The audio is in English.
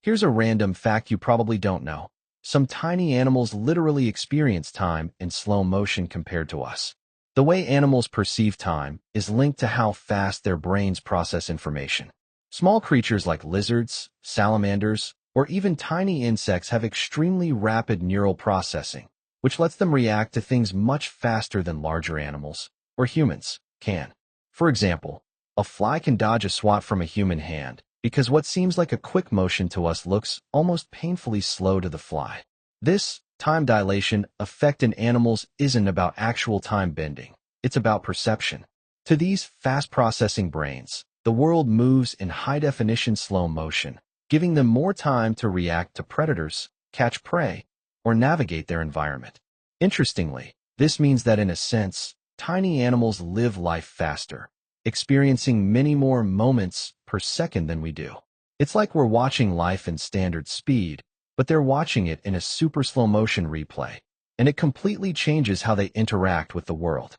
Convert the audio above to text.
Here's a random fact you probably don't know. Some tiny animals literally experience time in slow motion compared to us. The way animals perceive time is linked to how fast their brains process information. Small creatures like lizards, salamanders, or even tiny insects have extremely rapid neural processing, which lets them react to things much faster than larger animals, or humans, can. For example, a fly can dodge a swat from a human hand because what seems like a quick motion to us looks almost painfully slow to the fly. This time dilation effect in animals isn't about actual time bending. It's about perception. To these fast-processing brains, the world moves in high-definition slow motion, giving them more time to react to predators, catch prey, or navigate their environment. Interestingly, this means that in a sense, tiny animals live life faster, experiencing many more moments per second than we do. It's like we're watching life in standard speed, but they're watching it in a super slow motion replay, and it completely changes how they interact with the world.